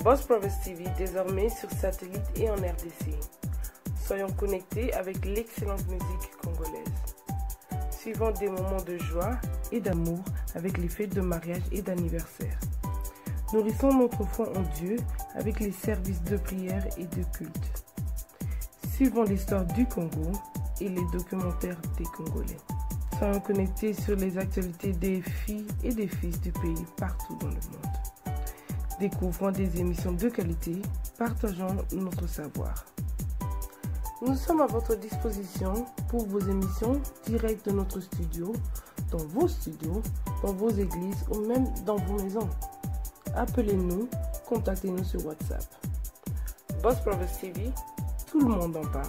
Boss Brothers TV, désormais sur satellite et en RDC. Soyons connectés avec l'excellente musique congolaise. Suivons des moments de joie et d'amour avec les fêtes de mariage et d'anniversaire. Nourrissons notre foi en Dieu avec les services de prière et de culte. Suivons l'histoire du Congo et les documentaires des Congolais. Soyons connectés sur les actualités des filles et des fils du pays partout dans le monde. Découvrons des émissions de qualité, partageons notre savoir. Nous sommes à votre disposition pour vos émissions directes de notre studio, dans vos studios, dans vos églises ou même dans vos maisons. Appelez-nous, contactez-nous sur WhatsApp. Boss Brothers TV, tout le monde en parle.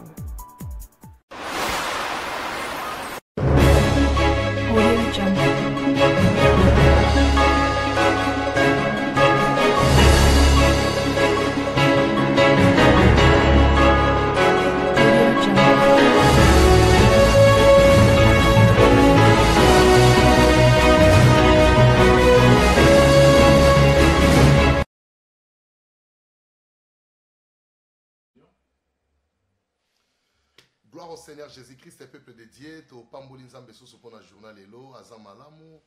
Gloire au Seigneur Jésus-Christ et peuple de Dieu, to pamboli nzambe susu pona journal elo azamalamu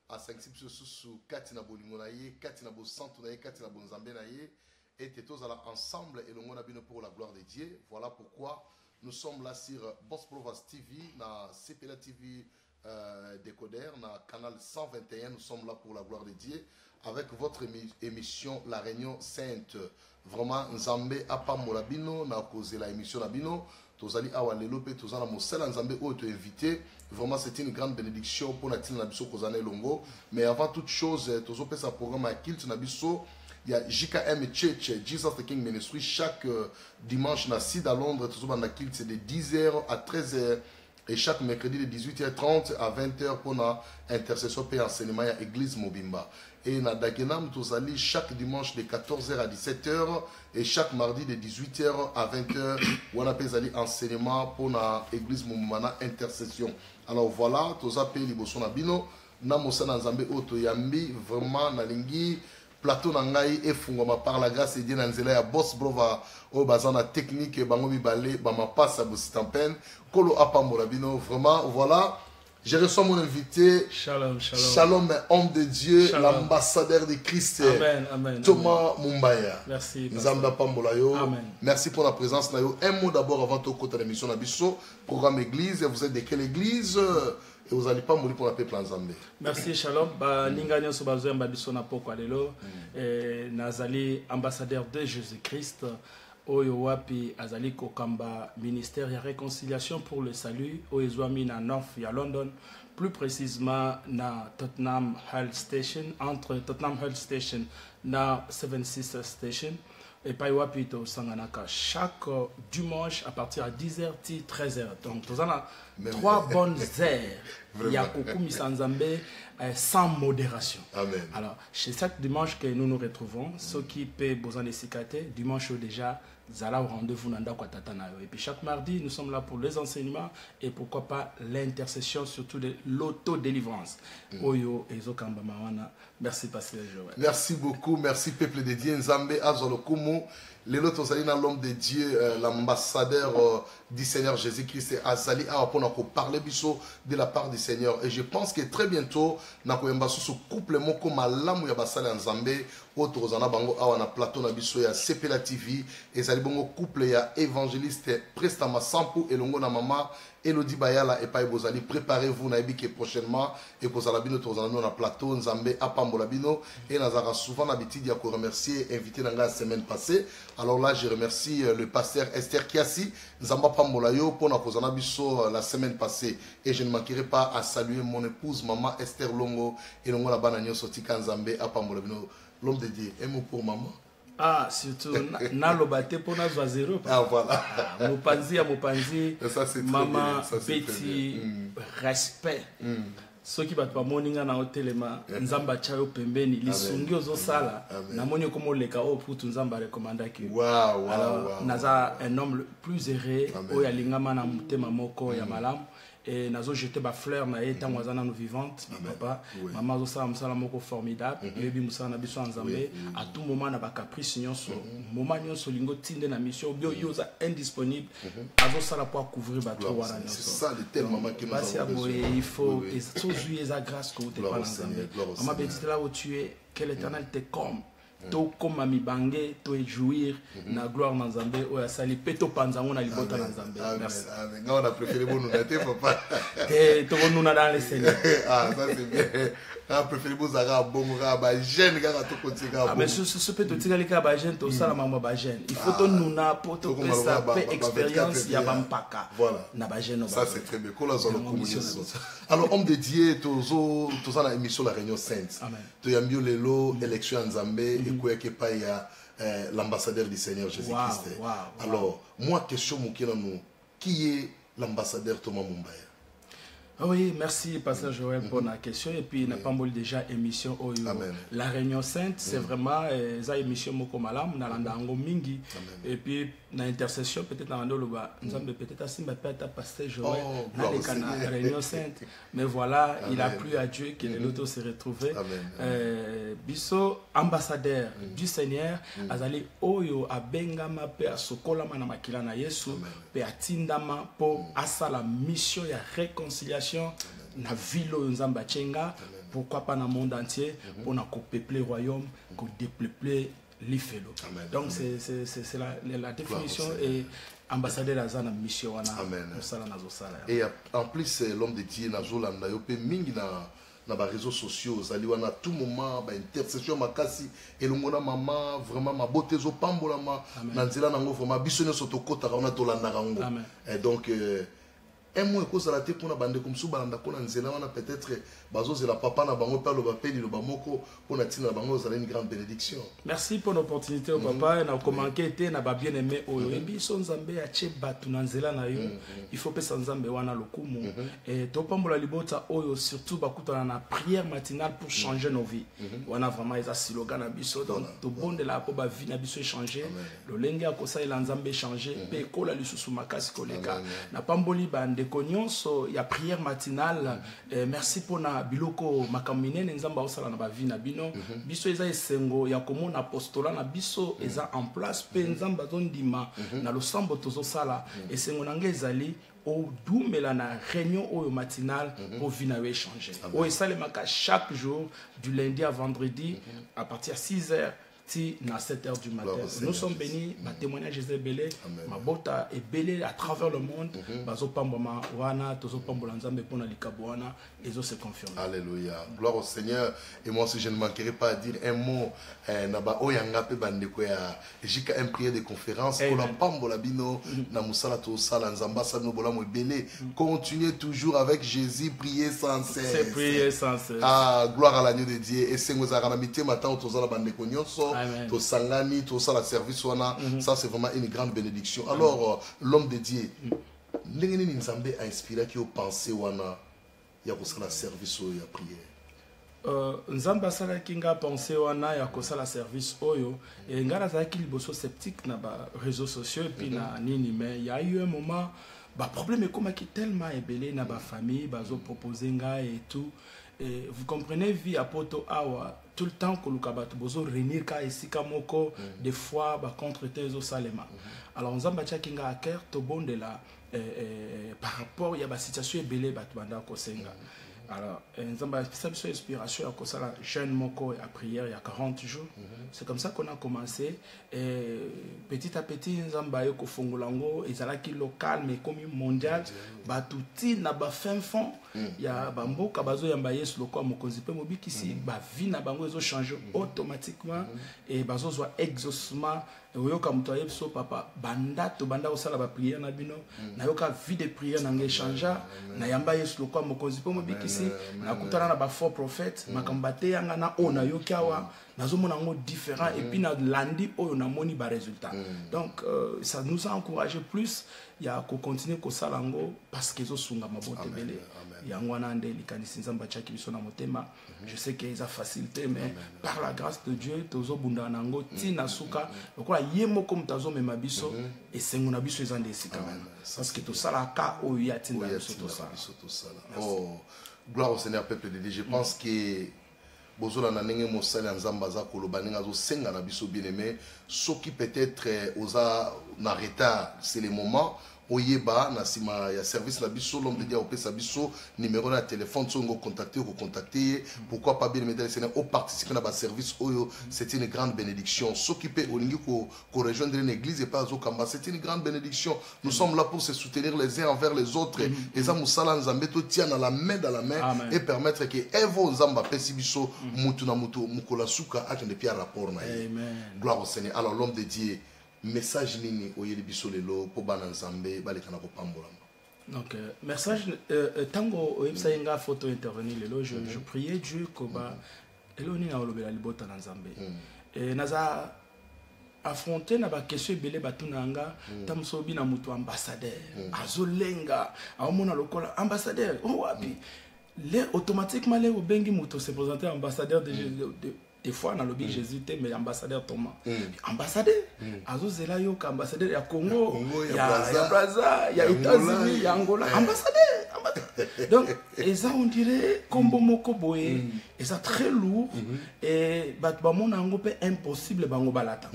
asankisi susu kati na bolingo na ye, kati na bo santu na ye, kati na bonzambe na ye et tozala ensemble elongo na bino pour la gloire de Dieu. Voilà pourquoi nous sommes là sur Boss Brothers TV, na CPLA TV décoder, na canal 121. Nous sommes là pour la gloire de Dieu avec votre émission La Réunion Sainte. Vraiment nzambe apambola bino na cause la émission na bino. Tozali awa lelo pe tozala mosala nzambe o to invité. Vraiment c'est une grande bénédiction pour natina na biso kozana longo. Mais avant toute chose tozo pesa programme à kilt na biso. Il y a JKM Church, Jesus the King Ministry chaque dimanche na site à Londres tozo banda kilt c'est de 10h à 13h et chaque mercredi de 18h30 à 20h pour na intercession et enseignement à église Mobimba. Et na Dagenam tozali chaque dimanche de 14h à 17h et chaque mardi de 18h à 20h on appelle zali enseignement pour na église Mobimba intercession. Alors voilà, toza pe liboso na bino na mosana nzambe oto yambi vraiment na lingi plateau na ngai efungoma par la grâce de Dieu na nzela ya Boss Brother o bazana technique bango mibale ba mapasa bositampen kolo apambola bino vraiment voilà. Je reçois mon invité. Shalom, shalom. Shalom, homme de Dieu, l'ambassadeur de Christ. Amen, amen. Thomas Mumbaya. Merci. Nzamba Pambolayo. Amen. Merci pour la présence. Un mot d'abord avant de côté de l'émission Nabiso. Programme Église. Vous êtes de quelle église? Et vous n'allez pas mourir pour la paix plan Zambé. Merci, shalom. Ninganyo Sobazo Mbabiso Napoko Alelo. Nazali, ambassadeur de Jésus-Christ. Oyo wapi azali kokamba ministère de réconciliation pour le salut oezwami na North ya London, plus précisément na Tottenham Hall Station, entre Tottenham Hall Station na Seven Sisters Station. Et pas wapi to sanganaka chaque dimanche à partir de 10h 13h. Donc nous avons 3 bonnes heures. Ya kokumi sanzambe sans modération. Amen. Alors, c'est chaque dimanche que nous nous retrouvons. Ceux qui paient besoin de cicater, dimanche déjà, Zala au rendez-vous Nanda Kwatatana. Et puis chaque mardi, nous sommes là pour les enseignements et pourquoi pas l'intercession, surtout de l'autodélivrance. Oyo et Zokamba Mawana. Merci, Pasteur Joël. Merci beaucoup. Merci, peuple de Dieu. Nzambe Azolokumu. Lelo tozali na l'homme de Dieu, l'ambassadeur du Seigneur Jésus-Christ, Azali Awapona ko parler biso de la part du Seigneur. Et je pense que très bientôt, na ko yemba su couple moko malamu ya basala nzambe, otozana bango awa na plateau na biso ya CPLA TV, ezali bongo couple ya évangéliste Prestama Sampu elongo na mama Elodie Bayala et Paye Bozali. Préparez-vous na ebike prochainement et kozala bino tozana na plateau nzambe apambola bino et nazara souvent l'habitude ya ko remercier invité na la semaine passée. Alors là, je remercie le pasteur Esther Kiasi, Nzamba Pambolayo, pour la Kozana Bisso la semaine passée. Et je ne manquerai pas à saluer mon épouse, maman Esther Longo, et Longo la Banagno Sotika Nzambe à Pambolabino. L'homme de Dieu, un mot pour maman. Ah, surtout, na lobate pour na zéro. Ah, voilà. Mopanzi, maman, petit respect. Soki bato bamoninga na hotelema nzamba chayo pembeni lisungi ozosala na moni komo leka o putu nzamba recommanda ki alors naza un homme plus heureux oya lingama na mutema moko ya malamu et nazo jeter ba fleur na ye tant wazana nous vivante papa maman zo sala musala moko formidable et bi musala na biso nzambe à tout moment na ba caprice nyonso moment nyonso lingo tinde na mission bio yoza indisponible azo sala pour couvrir ba trop wana nyonso c'est ça le tel maman qui nous a besoin il faut et so jouer sa grâce que tu pas nzambe maman petite là où tu es que l'Éternel te comme to koma mibange to jouir na gloire na nzambe oya sali peto panzango na libota na nzambe merci amen on a préféré bon nous papa to nous dans le Seigneur ah ça c'est bien on a préféré vous ara bon ba jeune ga to continuer ga mais ce peut te tirer les ba jeune to sala mama ba jeune il faut to nous na pour to pesa expérience ya bampaka na ba jeune ça c'est très bien ko la zone communion alors homme de Dieu to ça la émission la réunion sainte to yambio lelo élection nzambe que pas il y a l'ambassadeur du Seigneur Jésus-Christ. Alors, moi, question nous, qui est l'ambassadeur Thomas Mumbaya? Oui, merci Pasteur Joël pour la question. Et puis, n'a pas mal déjà émission la Réunion Sainte, c'est vraiment ça émission moko malam na landango mingi. Et puis, na intercession peut-être na ndoloba, nzambe peut-être asimba peut-être Pasteur Joël na la Réunion Sainte. Mais voilà, il a plu à Dieu que l'auto s'est retrouvé. Biso ambassadeur du Seigneur, azali oyo abengama pe asokola na makila na Yesu, pe atindama po asala mission ya réconciliation na ville nzamba chenga pourquoi pas dans le monde entier pour na peupler le royaume pour dépeupler l'ifelo. Donc c'est la définition et ambassadeur à la mission wana et en plus l'homme de Dieu na zolanda yo pe mingi na ba réseaux sociaux zali wana tout moment ba intercession makasi elongona mama vraiment ma beauté zo pambola na nzela nango vraiment biso nyoso to kota ona to landa rango et donc un mois que ça a été pour la bande comme ça, peut-être la papa na bango parle bapeli le bamoko pour la tina bango ça une grande bénédiction. Merci pour l'opportunité au papa et na commenté été na ba bien aimé o yembi son nzambe a che batu na nzela na yo il faut pesa nzambe wana lokumu et to pambola libota oyo surtout bakutana na prière matinale pour changer nos vies. Wana vraiment eza slogan na biso donc to bonde la po ba vie na biso changer le lenge akosa ila nzambe changer pe kola lisusu makasi koleka na pamboli bande konyonso ya prière matinale merci pour na biloko makamine nzamba osala na ba vie na bino biso eza esengo ya komona apostolat na biso eza en place pe nzamba zondima na losambo tozo sala esengo nanga ezali au doumela na réunion au matinale pour venir échanger. Au salemaka chaque jour du lundi à vendredi à partir de 6h si na 7h du matin. Nous sommes bénis, ma témoignage est belé, ma bota est belé à travers le monde. Bazo pamboma wana, tozo pambola nzambe pona likaboana, et zo se confirme. Alléluia. Gloire au Seigneur. Et moi aussi je ne manquerai pas à dire un mot naba oyanga pe bandeko ya jika un prière de conférence pour la pambola bino na musala to sala nzamba sa no bola mo belé. Continuez toujours avec Jésus, priez sans cesse. C'est prier sans cesse. Ah, gloire à l'agneau de Dieu. Et c'est nous a mité matin to sala bandeko nyonso. To sangani, to ça la service wana, ça c'est vraiment une grande bénédiction. Alors l'homme de Dieu, n'engeni nzambe a inspiré qui au pensé wana ya ko sala service o ya prière. Nzamba sala kinga pensé wana ya ko sala service oyo et ngara za ki liboso sceptique na ba réseaux sociaux et puis na nini mais il y a eu un moment ba problème comme qui tellement ébélé na ba famille bazo proposer nga et tout. Et vous comprenez, vie à poto awa tout le temps que l'ukabato bozo réunir ka esika moko des fois ba contre tezo salema. Alors nzamba tcha kinga aker to bonde la par rapport ya ba situation ebele batu banda ko senga. Alors nzamba ça c'est inspiration à ko sala jeune moko à prière il y a 40 jours. C'est comme ça qu'on a commencé et petit à petit nzamba yo ko fongolango ezalaki local mais comme mondial batuti na ba fin fond ya bamboka bazo yamba yesu lokwa mokonzi pe mobikisi ba vie na bango ezo changer automatiquement et bazo zo exaucement oyoka muto ayebso papa banda to banda osala ba prière na bino na yoka vie de prière na nge changer na yamba yesu lokwa mokonzi pe mobikisi na kutana na ba faux prophète makambate yanga na ona yokawa nazomona ngo différent et puis na landi oyo na moni ba résultat. Donc ça nous a encouragé plus ya ko continuer ko salango parce que zo sunga mabote belé. Yango na nde likanisi nzamba chaki biso na motema. Je sais que ça facilité mais par la grâce de Dieu tozo bunda nango tina suka lokola yemo comme tazo mema biso et senguna biso ezande esika parce que to sala ka oyo ya tinda biso to sala. Oh, gloire au Seigneur peuple de Dieu. Je pense que bozola na ndenge mosala nzamba za koloba ninga zo senga na biso bien-aimé soki peut-être oza na retard c'est le moment oyeba na sima ya service na biso l'homme de Dieu opesa biso numéro na téléphone songo contacter pourquoi pas bien mettre Seigneur au participer na ba service oyo c'est une grande bénédiction s'occuper olingi ko rejoindre une église et pas okamba c'est une grande bénédiction nous sommes là pour se soutenir les uns envers les autres et za musala nzambe to tia na la main dans la main et permettre que evo nzamba pesi biso mutu na mutu mukola suka akende pia rapport na ye. Gloire au Seigneur. Alors l'homme de Dieu message nini oyeli biso lelo po bana nzambe balekana ko pambola. Donc message tango oyebisa nga photo intervenir lelo je priais Dieu ko ba elo ni na olobela libota na nzambe et naza affronter na ba question belé batunanga tamsobi na mutu ambassadeur azolenga aomona lokola ambassadeur wapi les automatiquement les obengi mutu se présenter ambassadeur des fois dans le lobby Jésus mais ambassadeur Thomas ambassadeur azozela yo ka ambassadeur ya Congo ya Brazza ya États-Unis ya Angola ambassadeur donc ça on dirait combo moko boye et ça très lourd et bat ba mona ngo pe impossible bango balata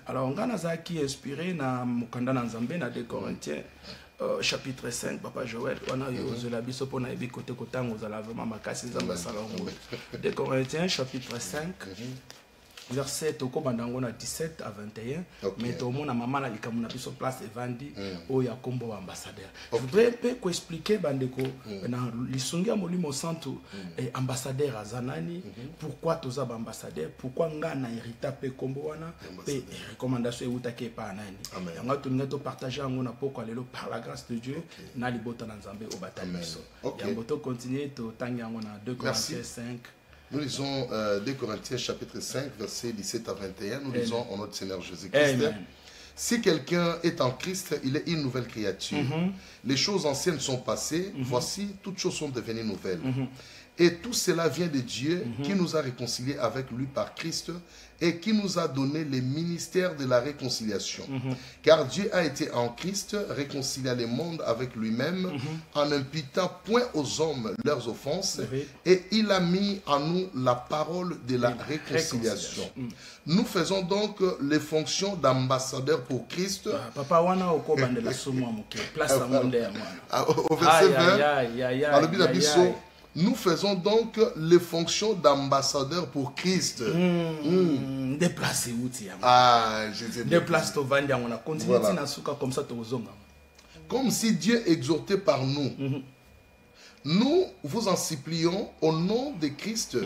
alors ngana za qui inspiré na mukanda na Nzambe na 2 Corinthiens chapitre 5 papa Joël on a eu la biso pona ebi côté kotango za la vraiment makasi Nzamba salongo 2 Corinthiens chapitre 5 verset toko bandango na 17 à 21 mais to mona mama na likamu na biso place evandi o ya kombo ambassadeur. Je voudrais peu expliquer bandeko na lisungi ya molimo santo ambassadeur azanani pourquoi toza ba ambassadeur pourquoi nga na hérita pe kombo wana pe recommandation eutake pa nani yanga to ngato partager ngo na poko lelo par la grâce de Dieu na libota na Nzambe o batamiso yango to continuer to tangi ngo na 2 Corinthiens 5. Nous lisons 2 Corinthiens chapitre 5, versets 17 à 21. Nous lisons en notre Seigneur Jésus-Christ. Si quelqu'un est en Christ, il est une nouvelle créature. Les choses anciennes sont passées. Voici, toutes choses sont devenues nouvelles. Et tout cela vient de Dieu qui nous a réconciliés avec lui par Christ et qui nous a donné le ministère de la réconciliation. Car Dieu a été en Christ réconcilié le monde avec lui-même en n'imputant point aux hommes leurs offenses et il a mis en nous la parole de la réconciliation. Nous faisons donc les fonctions d'ambassadeurs pour Christ. Au verset 20, nous faisons donc les fonctions d'ambassadeurs pour Christ. Déplacé où tu Jésus. Déplace ton vandi, on a continué comme ça comme si Dieu exhortait par nous. Nous vous en supplions au nom de Christ,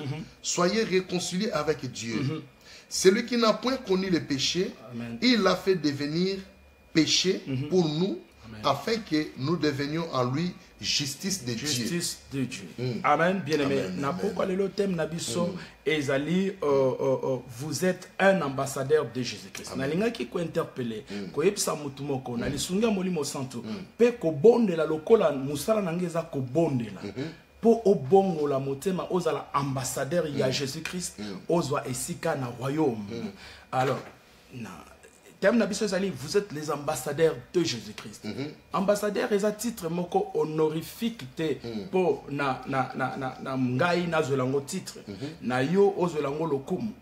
soyez réconciliés avec Dieu. Celui qui n'a point connu le péché, il l'a fait devenir péché pour nous, afin que nous devenions en lui justice de Dieu. Justice de Dieu. Amen. Bien-aimé. Na pourquoi le thème nabiso ezali vous êtes un ambassadeur de Jésus-Christ. Na linga ki ko interpeller ko yebisa mutu moko na lisunga molimo santo pe ko bondela lokola musala nangeza ko bondela. Po obongo la motema ozala ambassadeur ya Jésus-Christ ozwa esika na royaume. Alors vous êtes les ambassadeurs de Jésus-Christ. Ambassadeur est un titre moko honorifique pour na ngai na zolango titre na yo ozolango lokumu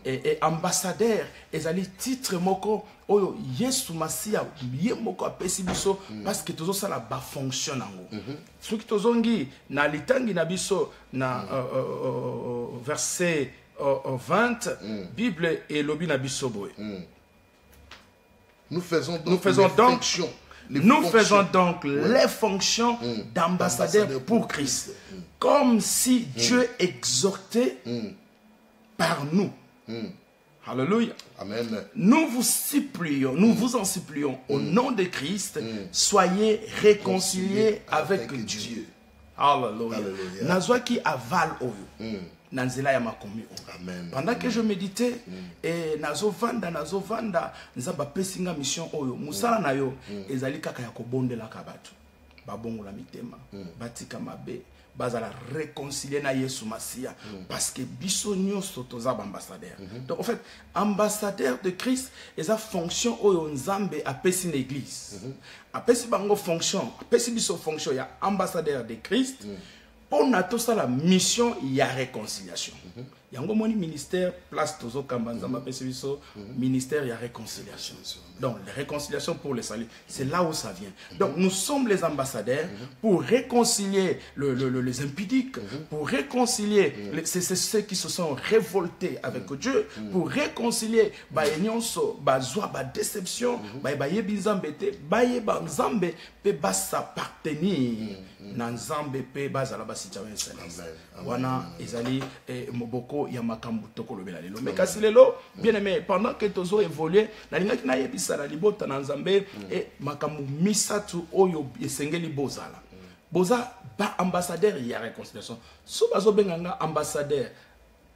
et ambassadeur est un titre moko oyo Yesu Masia ye moko apesi biso parce que tozo sala ba fonction nango soki tozongi na litangi na biso na verset 20 Bible et lobi na biso boy. Nous faisons donc les fonctions d'ambassadeurs pour Christ. Comme si Dieu exhortait par nous. Alléluia. Amen. Nous vous supplions, nous vous en supplions au nom de Christ, soyez réconciliés avec Dieu. Alléluia. Nazwa qui avale oyo. nanzela ya makomi. Amen. Pendant que je méditais et nazovanda nzamba pesinga mission oyo musala na yo ezali kaka ya kobondela ka batu babongola mitema batika mabe bazala réconcilier na Yesu Masia parce que biso nyonso toza ambassadeur. Donc en fait ambassadeur de Christ eza fonction oyo nzambe apesi na église. Apesi bango fonction, apesi biso fonction ya ambassadeur de Christ. On a tout ça la mission il y a réconciliation. Yango moni ministère place tozo kambanzamba apesi biso ministère il y a réconciliation. Donc la réconciliation pour le salut, c'est là où ça vient. Donc nous sommes les ambassadeurs pour réconcilier les impudiques, pour réconcilier ceux qui se sont révoltés avec Dieu, pour réconcilier baenyonso bazwa ba déception, bayebi nzambe te, bayeba nzambe pe basappartenir na nzambe pe bazala basitawen céleste. Wana ezali moboko ya makambu tokolobela lelo. Mais kasi lelo bien aimé pendant que tozo évoluer na lingaki na yebi sala libota na nzambe et makambu misatu oyo esengeli bozala. Boza ba ambassadeur ya réconciliation. So bazo benganga ambassadeur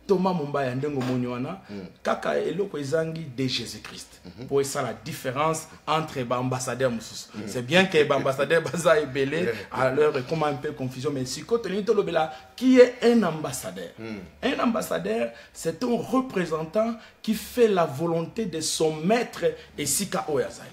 Thomas Mumbaya ndengo monywana kaka eloko ezangi de Jésus-Christ. Pour ça la différence entre ba ambassadeur mususu. C'est bien que ba ambassadeur baza ebele à l'heure comment un peu confusion mais si côté ni tolobela qui est un ambassadeur. Un ambassadeur c'est un représentant qui fait la volonté de son maître et sika oyazali.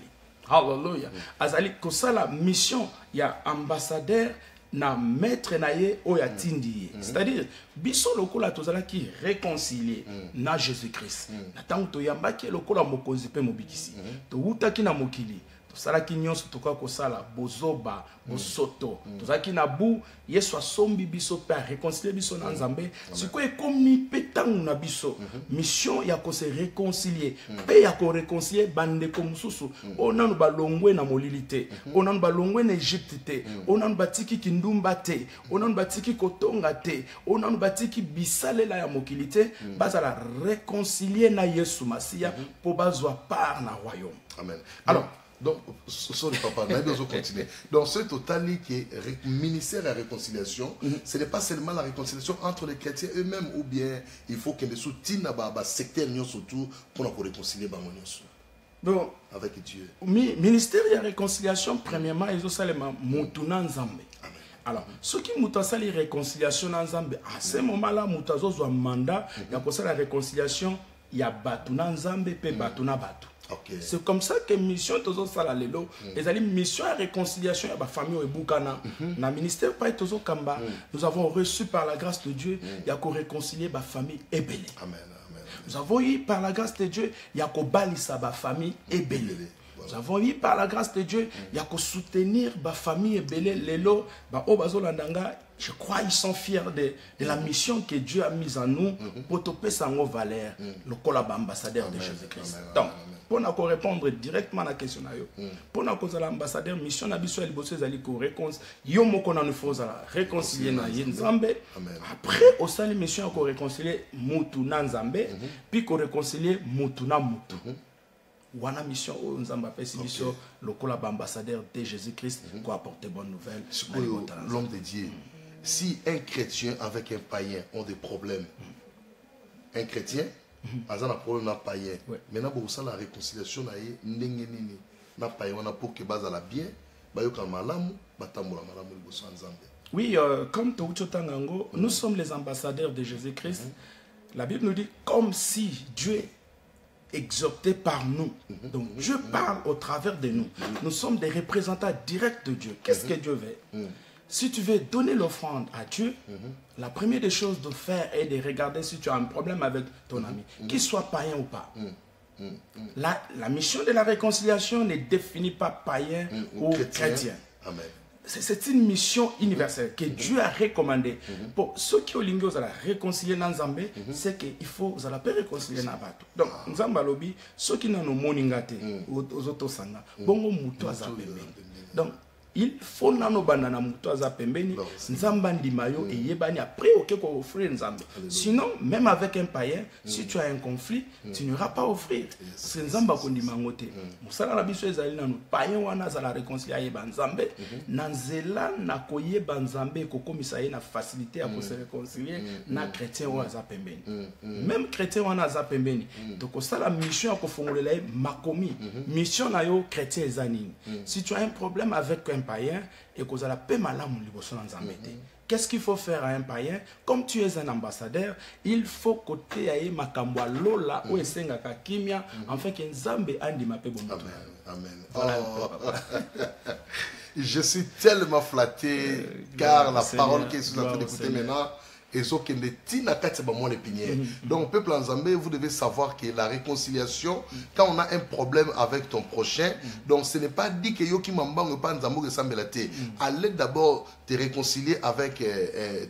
Hallelujah. Azali kosala mission ya ambassadeur na maître naye oya tindi. C'est-à-dire biso lokola tozala ki réconcilier na Jésus-Christ. Na tango to yambaki lokola mokonzi pe mobikisi. To utaki na mokili. Salaki nyonso toka kosala bozoba bosoto tozaki na bu Yesu asombi biso pe réconcilier biso na nzambe siko ekomi petangu na biso mission ya ko se réconcilier pe ya ko réconcilier bande ko mususu onanu balongwe na molilité onanu balongwe na Egypte te onanu batiki kindumba te onanu batiki kotonga te onanu batiki bisalela ya mokilité bazala réconcilier na Yesu Masia po bazwa part na royaume. Amen. Alors donc, sorry papa, on a besoin de continuer. Donc, ce total qui est ministère de la réconciliation, ce n'est pas seulement la réconciliation entre les chrétiens eux-mêmes, ou bien il faut que les soutiennent à secteur surtout pour nous réconcilier donc, avec Dieu. Ministère de la réconciliation, premièrement, ils ont seulement Moutuna Nzambe. Alors, ceux qui ont la réconciliation Nzambe, à ce moment-là, Moutazo a un mandat, il y a la réconciliation, il y a Batuna Nzambe, et Batuna Batu. Okay. C'est comme ça que mission tozo sala lelo ezali mission à réconciliation ya ba famille et bukana na ministère pa tozo kamba nous avons reçu par la grâce de Dieu ya ko réconcilier ba famille ebele. Amen. Amen. Nous avons eu par la grâce de Dieu ya ko balisa ba famille ebele. Nous avons eu par la grâce de Dieu ya ko soutenir ba famille ebele lelo ba obazolandanga. Je crois qu'ils sont fiers de la mission que Dieu a mise en nous pour topper sango valeur le collab ambassadeur de Jésus-Christ. Donc pour nous répondre directement à la question pour nous cause l'ambassadeur mission na biso liboso ezali ko réconcilier yo moko na nous faut réconcilier na Nzambe après au sein mission ko réconcilier mutu na Nzambe puis ko réconcilier mutu na mutu. Wana mission au Nzamba pesi biso le collab ambassadeur de Jésus-Christ pour apporter bonne nouvelle. L'homme de Dieu. Si un chrétien avec un païen ont des problèmes, un chrétien a un problème avec un païen. Maintenant, pour ça, la réconciliation, na païen, on a pour que base à la bien, oui, comme Touchotangango, nous sommes les ambassadeurs de Jésus-Christ. La Bible nous dit comme si Dieu exhorté par nous. Donc Dieu parle au travers de nous. Nous sommes des représentants directs de Dieu. Qu'est-ce que Dieu veut? Si tu veux donner l'offrande à Dieu, la première des choses de faire est de regarder si tu as un problème avec ton ami, qu'il soit païen ou pas. La mission de la réconciliation ne définit pas païen ou chrétien. C'est une mission universelle que Dieu a recommandée. Pour ceux qui ont l'ingé à la réconcilier dans Nzambe, c'est qu'il faut la réconcilier dans Bato. Donc, Nzamba lobi, ceux qui n'ont pas moningate aux autres sanga, bongo muto azabebe. Donc, il faut nano banana muto aza pembeni nzamba ndimayo et yebani après ok ko offrir nzambe. Sinon même avec un païen si tu as un conflit tu n'auras pas offrir c'est nzamba ko ndimangote musala na biso ezali nanu païen wana za la réconcilier yeba nzambe na nzela na koyeba nzambe ko komisa ye na facilité à se réconcilier na chrétien wa za pembeni même chrétien wana aza pembeni donc osala mission ya kofongolela ye makomi mission na yo chrétien ezani si tu as un problème avec un païen et que la paix malamu liboso na nzambe te. Qu'est-ce qu'il faut faire à un païen? Comme tu es un ambassadeur, il faut côté aye makambo lola ou esenga ka kimia afin que nzambe andi mape bon. Amen. Voilà. Je suis tellement flatté car la parole que je suis en train d'écouter maintenant et ce qui est tina katseba mon épinière. Donc peuple en Zambie, vous devez savoir que la réconciliation quand on a un problème avec ton prochain, donc ce n'est pas dit que yo ki mambang pas nzambo que sambelate. Allez d'abord te réconcilier avec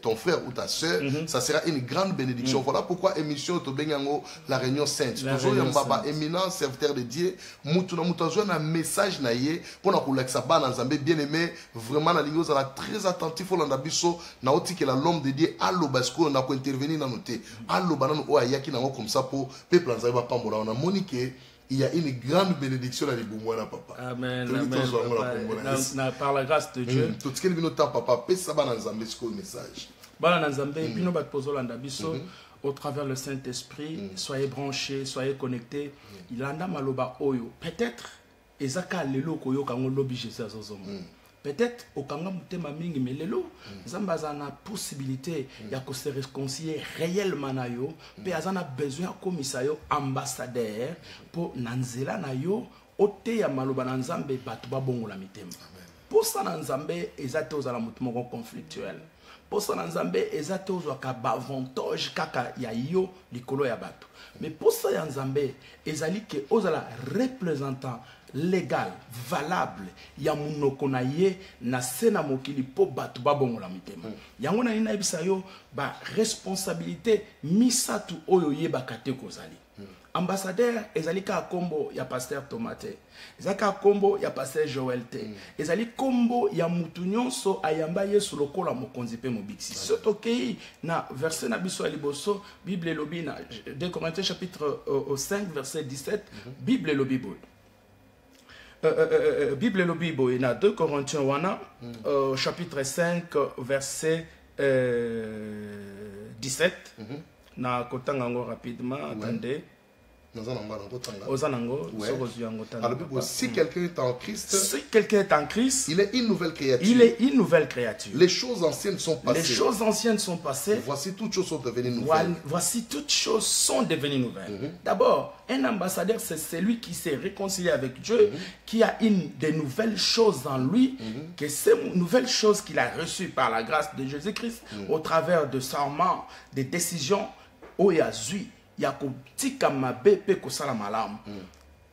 ton frère ou ta sœur, ça sera une grande bénédiction. Voilà pourquoi émission Tobengango la réunion sainte. Toujours yambaba éminent serviteur de Dieu, mutuna mutazo na message na ye pour na kolaksa ba na Zambie bien-aimé, vraiment na lingo za très attentif au landa biso na oti que l'homme de Dieu allo parce qu'on a intervenir dans noté. Allo banano o ayaki nango comme ça pour peuple en Zambie pas mbola on a moniqué. Il y a une grande bénédiction dans les boumouana, papa. Amen. Par la grâce de Dieu. Tout ce qui est venu temps, papa, paix ça va dans Zambie, c'est le message. Bala Nzambé, puis nous bat poso landa biso au travers le Saint-Esprit, soyez branchés, soyez connectés. Il anda maloba oyo. Peut-être ezaka lelo koyo kango lobi Jésus azozomo. Peut-être au kanga mutema mingi mais lelo nzamba zana possibilité ya ko se réconcilier réellement na yo pe azana besoin comme ça yo ambassadeur pour nanzela na yo ote ya maloba na nzambe batu ba bongola mitema. Pour ça na nzambe ezate ozala mutu moko conflictuel. Pour ça na nzambe ezate ozwaka ba avantage kaka ya yo likolo ya batu. Mais pour ça ya nzambe ezali ke ozala représentant légal, valable, ya munoko na ye na sena mokili po batu babongola mitema. Yango na ina ebisa yo ba responsabilité misatu oyo yebaka te kozali. Ambassadeur ezali ka kombo ya pasteur Tomate. Ezali ka kombo ya pasteur Joël T. Ezali kombo ya mutu nyonso ayamba Yesu lokola mokonzi pe mobiksi. Soto kei na verset na biso liboso Bible lobi na 2 Corinthiens chapitre 5 verset 17 Bible lobi boy. Bible le Bible il y a 2 Corinthiens wana chapitre 5 verset 17 na kotanga ngo rapidement attendez si quelqu'un est en Christ, il est une nouvelle créature. Les choses anciennes sont passées. Voici toutes choses sont devenues nouvelles. D'abord, un ambassadeur, c'est celui qui s'est réconcilié avec Dieu, qui a des nouvelles choses en lui, que ces nouvelles choses qu'il a reçues par la grâce de Jésus-Christ, au travers de serments, des décisions, oyazui. Yako tika mabe pe ko sala malamu.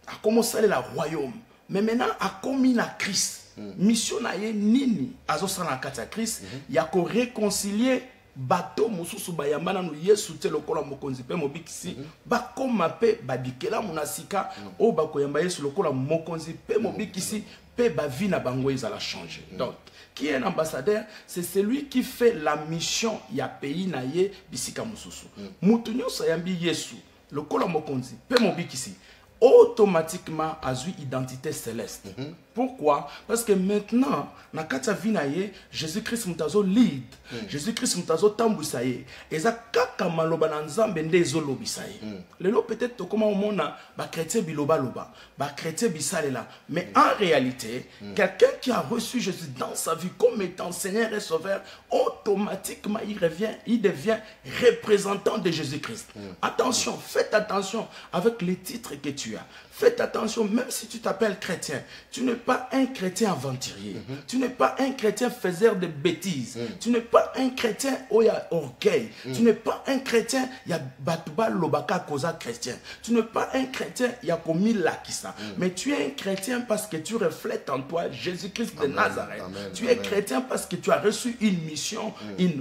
A commencé le royaume. Mais maintenant a commis na Christ. Mission na ye nini azo sala kata Christ yako réconcilier bato mususu bayamba na Yesu te lokola mokonzi pe mobikisi ba koma pe babikela munasika o ba koyamba Yesu lokola mokonzi pe mobikisi pe ba vie na bango ezala changer. Donc qui est un ambassadeur, c'est celui qui fait la mission ya pays na ye bisika mususu. Mutu nyonso yambi Yesu, lokola mokonzi, pe mobikisi, automatiquement a une identité céleste. Pourquoi? Parce que maintenant, na kata vinaye, Jésus-Christ mutazo lead, Jésus-Christ mutazo tambusaye, eza kaka maloba na nzambe nde ezolobisaye. Lelo peut-être comment au monde ba chrétien biloba loba, ba chrétien bisalela, mais en réalité, quelqu'un qui a reçu Jésus dans sa vie comme étant Seigneur et Sauveur, automatiquement il devient représentant de Jésus-Christ. Attention, faites attention avec les titres que tu as. Faites attention, même si tu t'appelles chrétien, tu n'es pas un chrétien aventurier. Tu n'es pas un chrétien faiseur de bêtises. Tu n'es pas un chrétien où il y a orgueil. Tu n'es pas un chrétien, il y a batuba lobaka koza chrétien. Tu n'es pas un chrétien, il y a commis lakisa. Mais tu es un chrétien parce que tu reflètes en toi Jésus-Christ de Nazareth. Tu es chrétien parce que tu as reçu une mission,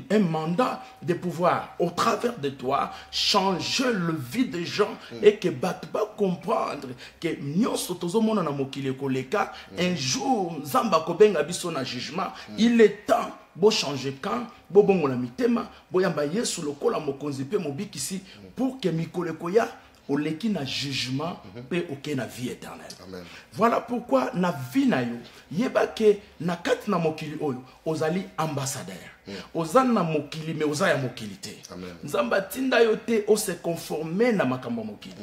un mandat de pouvoir, au travers de toi, changer le vie des gens et que batuba comprendre que nyonso tozomona na mokili koleka un jour nzamba kobenga biso na jugement. Il est temps bo changer camp, bo bongola mitema, bo yamba Yesu lokola mokonzi pe mobikisi pour que mikoleko ya oleki na jugement pe oke na vie éternelle. Amen. Voilà pourquoi na vie na yo yeba ke na kati na mokili oyo ozali ambassadeur. Ozali na mokili me oza ya mokili te. Nzamba tinda yo te o se conformer na makambo mokili.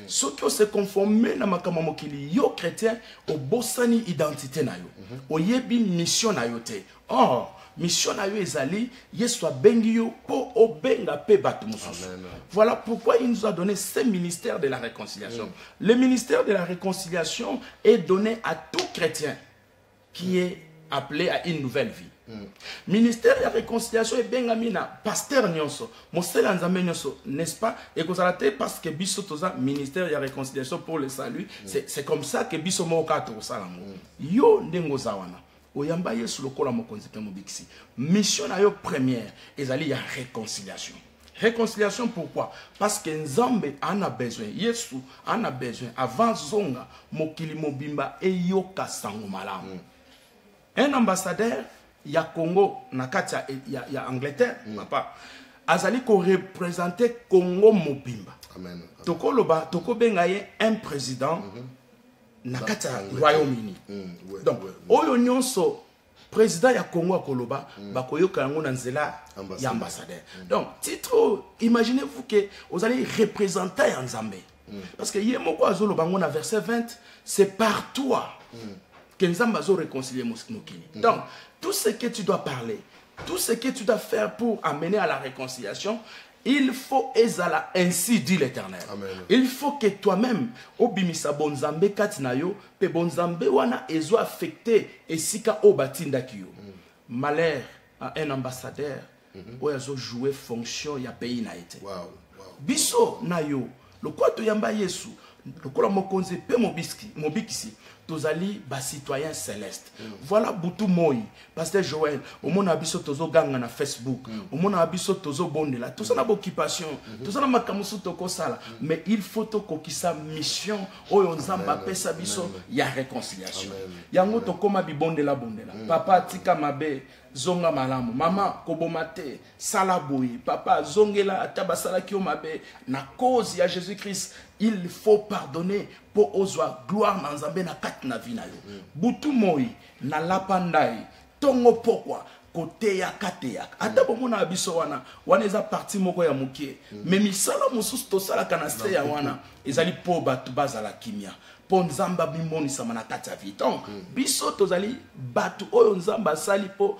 Soki o se conformer na makambo mokili yo chrétien obosani identité na yo. Oyebi mission na yo te. Or mission na yo ezali Yesu abengi yo po obenga pe bato mosusu. Voilà pourquoi il nous a donné ce ministère de la réconciliation. Le ministère de la réconciliation est donné à tout chrétien qui est appelé à une nouvelle vie. Ministère de la réconciliation est bengami na pasteur nyonso, mosela nzambe nyonso, n'est-ce pas? Et kozalate parce que biso toza ministère de la réconciliation pour le salut, c'est comme ça que biso moka to salango. Yo ndengo zawana. Oyamba Yesu lokola mokonzi pe mobikisi. Mission na yo première ezali ya réconciliation. Réconciliation pourquoi? Parce que Nzambe en a besoin. Yesu en a besoin. Avant zonga mokili mobimba eyoka sango malamu. Un ambassadeur ya Congo na kati ya Angleterre, papa. Azali ko représenter Congo mobimba. Amen. Toko loba, toko bengaye un président na kati ya Royaume-Uni. Donc, oyo nyonso président ya Congo a koloba, bakoyoka yango na nzela ya ambassadeur. Donc, titre, imaginez-vous que vous allez représenter en Zambé. Parce que yemoko azolo bango na verset 20, c'est par toi que Nzamba zo réconcilier mokili. Donc, tout ce que tu dois parler, tout ce que tu dois faire pour amener à la réconciliation, il faut ezala, ainsi dit l'Éternel. Il faut que toi-même, obimisa bonzambe katinayo, pe bonzambe wana ezo affecté et sika obatinda kiyo. Malheur à un ambassadeur, où ezo jouer fonction ya pays na été. Biso na yo, le quoi to yamba Yesu, le quoi mokonze pe mobikisi. Tozali ba citoyen céleste. Voilà Boutou Moï, pasteur Joël, au mon abisso tozo ganga na Facebook, au mon abisso tozo bondela, tout ça na occupation, tout ça na makamusu toko sala, mais il faut to kokisa mission oyo nzamba pesa biso ya réconciliation. Yango to koma bi bondela. Papa tika mabe zonga malamu, mama kobomate sala boyi, papa zongela atabasala kio mabe na cause ya Jésus-Christ. Il faut pardonner pour ozwa gloire na nzambe na kati na vina yo. Butu moi na lapandai tongo pokwa kote ya kate ya. Ata bomona abiso wana eza parti moko ya mukie. Mais misala mususu to sala kana se ya wana ezali po batu bazala kimia. Po nzamba bimoni sama na kati ya vie. Donc biso tozali batu oyo nzamba sali po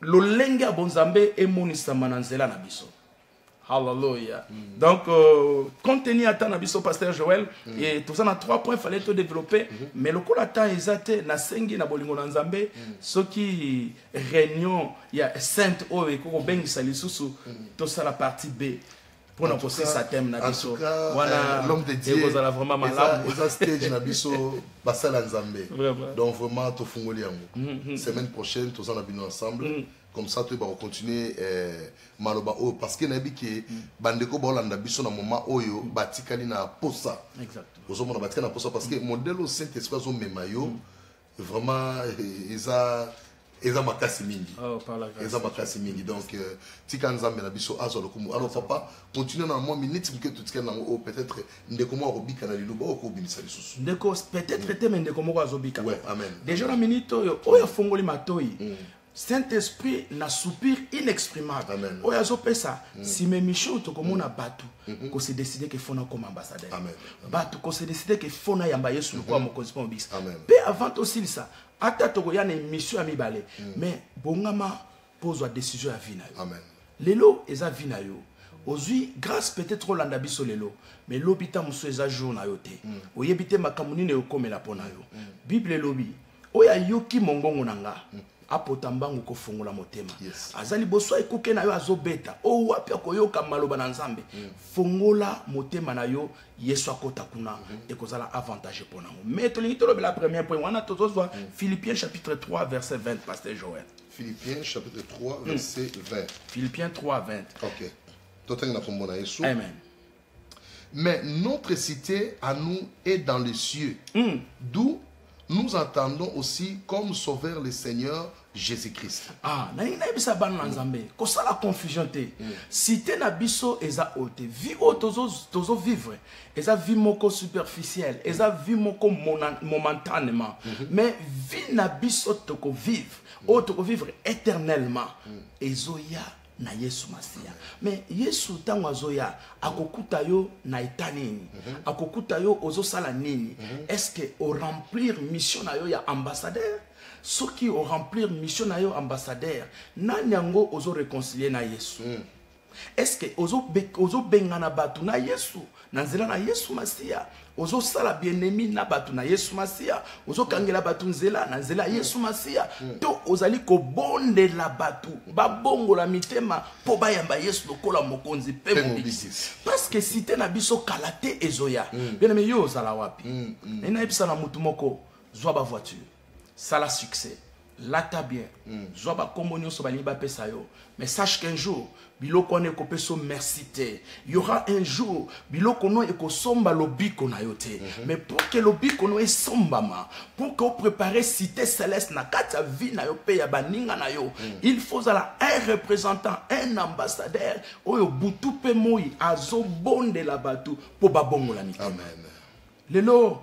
lolenge abonzambe emoni sama na nzela na biso. Hallelujah. Donc, compte tenu à temps, pasteur Joël, et tout ça, dans 3 points, il fallait tout développer. Mais le coup d'attente, ils étaient dans 5 na bolingo na Nzambe, ceux qui réunion, il y a Sainte O et Koubeng Salisusu, tout ça la partie B. Pour nous poser sa thème na biso. Voilà, l'homme de Dieu. Vous allez vraiment malade. Vous avez stage na biso, basala Nzambe. Donc vraiment, tout fungoli yango. Semaine prochaine, tout ça na bino ensemble. Comme ça tu vas continuer maloba oyo parce que nabi ke bandeko bolanda biso na moment oyo batikali na posa exactement ozomona batikali na posa parce que modèle au Saint-Esprit zo memayo vraiment eza makasi mingi eza makasi mingi donc tika nzambe na biso azo lokumu alors papa continue na moi minute que tu tikali na o peut-être ndeko mo robika na liluba o ko binisa lisusu ndeko peut-être te ndeko mo azobika ouais amen déjà na minute oyo fongoli matoi Saint-Esprit na soupir inexprimable. Oyazo pesa si mes missions to komona batu ko se décider que fona comme ambassadeur. Batu ko se décider que fona yamba Yesu ko mo correspond bis. Mais avant aussi ça, ata to ko ya na mission ami balé. Mais bongama pose décision à vina. Amen. Lelo eza vina yo. Ozui grâce peut-être au landa biso lelo. Mais lobita muso eza jour na yote. Oyebite makamuni ne okomela pona yo. Bible lobi. Oya yoki mongongo nanga. Apotambangu ko fongola motema azali boswa ekoke na yo azobeta o wapi akoyoka maloba na nzambe fongola motema na yo Yesu akota kuna ekozala avantage pona ngo mais tolingi tolobela la première point wana tozozwa Philippiens chapitre 3 verset 20 pasteur Joël Philippiens chapitre 3 verset 20 Philippiens 3 20 OK totenga na kombo na Yesu amen Mais notre cité à nous est dans les cieux. D'où nous entendons aussi comme sauveur le Seigneur Jésus-Christ. Ah, naïbisa ban nanzambe. Ko sala confusion te. Cité na biso eza ote. Vie o tozo vivre. Eza vie moko superficielle. Eza vie moko momentanément. Mais vie na biso toko vivre. O toko vivre éternellement. Ezoya na Yesu Masia. Mais Yesu tango azoya akokuta yo na etanini. Akokuta yo ozo sala nini. Est-ce que au remplir mission na yo ya ambassadeur? Ceux qui ont rempli mission na yo ambassadeur, nanyango ozo réconcilier na Yesu. Est-ce que ozo bengana batu na Yesu, nanzela na Yesu Masia, ozo sala bien-aimé na batu na Yesu Masia, ozo kangela batu nzela na nzela Yesu Masia, to ozali ko bonde la batu, ba bongo la mitema po bayamba Yesu lokola mokonzi pe mobisi. Parce que cité na biso kalate ezoya. Bien-aimé yo ozala wapi? Na ebisa na mutu moko zwa ba voiture. Ça la succès, lata bien, zoba komonyo so bani ba pesa yo. Mais sache qu'un jour, biloko ne ko peso mercité. Il y aura un jour, biloko no e ko somba lobiko na yote. Mais pour que lobiko no e sombama, pour que préparer cité céleste na kata vie na yo pe ya baninga na yo, il faut ala un représentant, un ambassadeur, oyo butu pe moi azo bonde la batu po babongo la mitema. Amen. Lelo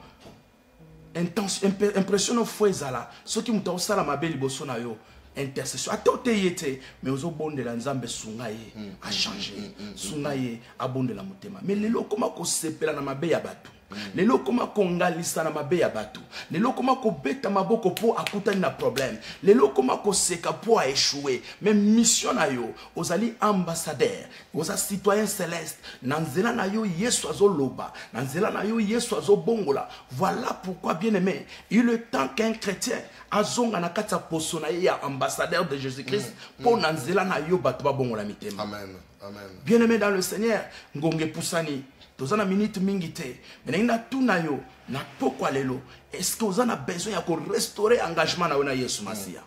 impression fois ezala soki muto osala mabe liboso na yo intercession atote yete mais ozo bondela nzambe sunga ye a changer sunga ye abondela motema mais lelo koma ko sepela na mabe ya batu lelo koma ko ngalisa na mabe ya batu lelo koma ko beta maboko po akutani na problème lelo koma ko seka po a échouer même mission na yo ozali ambassadeur oza citoyen céleste na nzela na yo Yesu azoloba na nzela na yo Yesu azobongola. Voilà pourquoi bien aimé il est temps qu'un chrétien azonga na kata poso na ya ambassadeur de Jésus-Christ pour na nzela na yo batu ba bongola mitema. Amen. Amen. Bien aimé dans le Seigneur ngonge pusani tozana minute mingi te mais na tuna yo na pokwa lelo est-ce que vous avez besoin de restaurer engagement na Yesu Masia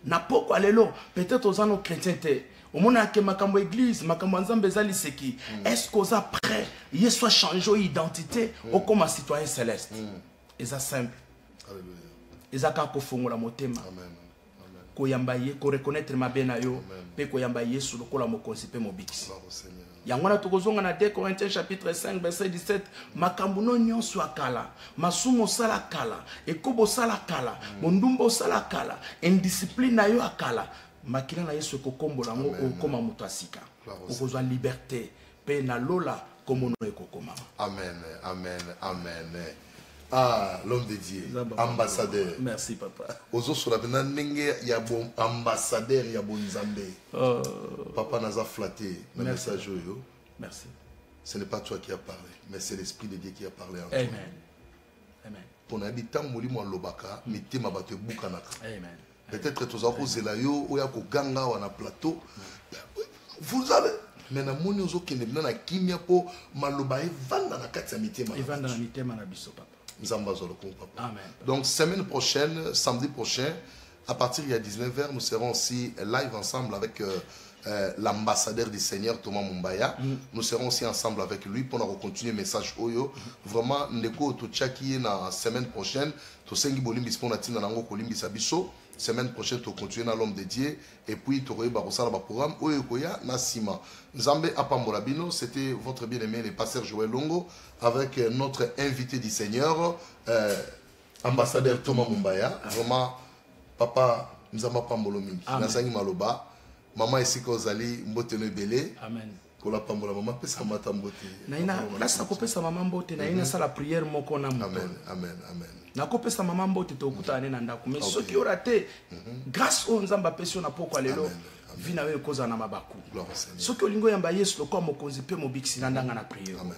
na pokwa lelo peut-être ozana chrétien te au monde que makambo église makambo nzambe zali seki est-ce que vous êtes prêt Yesu a changé identité au comme un citoyen céleste et ça simple Alléluia. et ça ka ko fongola motema Amen. ko yambaye ko reconnaître mabena yo pe ko yambaye Yesu lokola mokonzi pe mobikisi. Gloire au Seigneur. Yangwana tokozonga na 2 Corinthiens chapitre 5 verset 17 makambo no nyonso akala masumo sala kala ekobo sala kala mondumbo sala kala indiscipline na yo akala makila na Yesu kokombola ngo okoma muto asika okozwa liberté pe na lola komono ekokoma. Amen. Amen. Amen. Ah, l'homme de Dieu, ambassadeur. Merci papa. Ozo sura bena nenge ya bon ambassadeur ya bon Nzambe. Papa naza flatté le message yo. Merci. Ce n'est pas toi qui as parlé, mais c'est l'esprit de Dieu qui a parlé en toi. Amen. Amen. Pour habitant molimo lobaka, mitema bato bukanaka. Amen. Peut-être toza ko zelayo ou ya ko ganga wana plateau. Vous allez mais na moni ozo kende na kimia po maloba evanda na kati ya mitema. Evanda na mitema na biso papa. Papa. Donc, semaine prochaine, samedi prochain, à partir de 19h, nous serons aussi live ensemble avec l'ambassadeur du Seigneur, Thomas Mumbaya. Nous serons aussi ensemble avec lui pour continuer le message Oyo. Vraiment, Ndeko Tochaki la semaine prochaine, Tosengi Bolimbis Ponatina Nango Kolimbis Abiso. Semaine prochaine, tu continues dans l'homme de Dieu. Et puis, tu auras un programme. Oyokoya Nasima. Nzambe Apambolabino, c'était votre bien-aimé, le pasteur Joël Longo, avec notre invité du Seigneur, ambassadeur Thomas Mumbaya. Vraiment, papa Nzamba Pambolomingi. Nazangi Maloba. Maman Esiko Zali, Mboteno Belé. Amen. Kola Pambola, maman pesa mata mbote. Naina, là ça kopesa maman mbote, naina ça la prière moko na mbote. Amen, amen, amen. Nakopesa maman mbote to kutane na ndako mais ceux qui ont raté grâce au nzamba pesio na poko lelo vina we koza na mabaku ceux qui olingo yamba Yesu lokwa mokonzi pe mobikisi na ndanga na prière. Amen.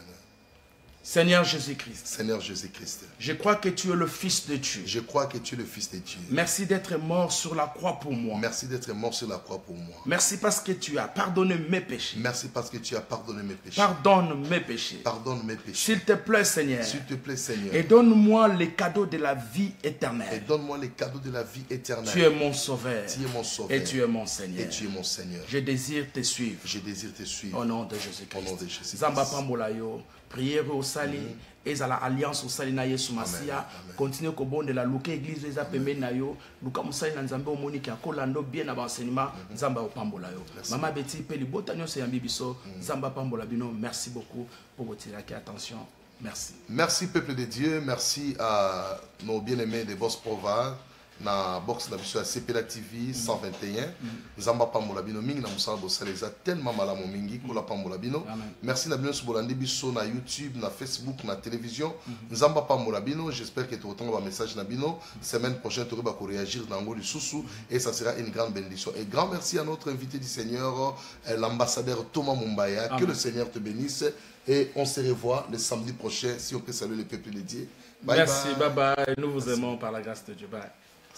Seigneur Jésus-Christ. Seigneur Jésus-Christ. Je crois que tu es le Fils de Dieu. Je crois que tu es le Fils de Dieu. Merci d'être mort sur la croix pour moi. Merci d'être mort sur la croix pour moi. Merci parce que tu as pardonné mes péchés. Merci parce que tu as pardonné mes péchés. Pardonne mes péchés. Pardonne mes péchés. S'il te plaît, Seigneur. S'il te plaît, Seigneur. Et donne-moi les cadeaux de la vie éternelle. Et donne-moi les cadeaux de la vie éternelle. Tu es mon sauveur. Tu es mon sauveur. Et tu es mon Seigneur. Et tu es mon Seigneur. Je désire te suivre. Je désire te suivre. Au nom de Jésus-Christ. Au nom de Jésus-Christ. Zamba Pambolayo. prière au sali et à l'alliance au sali na Yesu Masia continue ko bon de la luka église eza pembeni na yo luka musali na nzambe omoniki akolando bien na enseignement nzamba opambola yo mama Betty pe libota nyonso ya bibiso nzamba pambola bino. Merci beaucoup pour votre attention. Merci. Merci peuple de Dieu, merci à nos bien-aimés de Boss Prova. Na box na biso ya CPLA TV 121 nzamba pambola bino mingi na musala bosaleza tellement malamu mingi kola pambola bino. Merci na bino sobolandi biso na YouTube, na Facebook, na télévision nzamba pambola bino. J'espère que tu autant ba message na bino semaine prochaine tu va réagir na ngoli susu et ça sera une grande bénédiction. Et grand merci à notre invité du Seigneur l'ambassadeur Thomas Mumbaya. Que le Seigneur te bénisse et on se revoit le samedi prochain si on peut saluer le peuple de Dieu. Bye. Merci, bye bye. Nous vous aimons par la grâce de Dieu. Bye.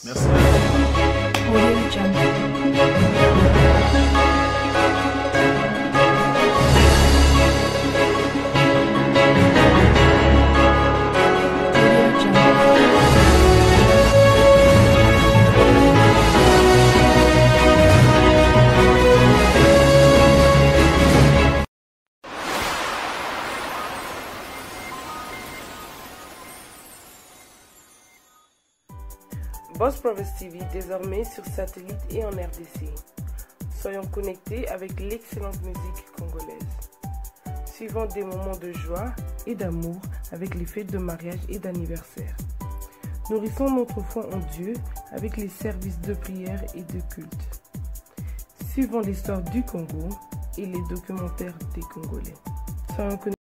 Merci. Boss Province TV désormais sur satellite et en RDC. Soyons connectés avec l'excellente musique congolaise. Suivons des moments de joie et d'amour avec les fêtes de mariage et d'anniversaire. Nourrissons notre foi en Dieu avec les services de prière et de culte. Suivons l'histoire du Congo et les documentaires des Congolais. Soyons connectés.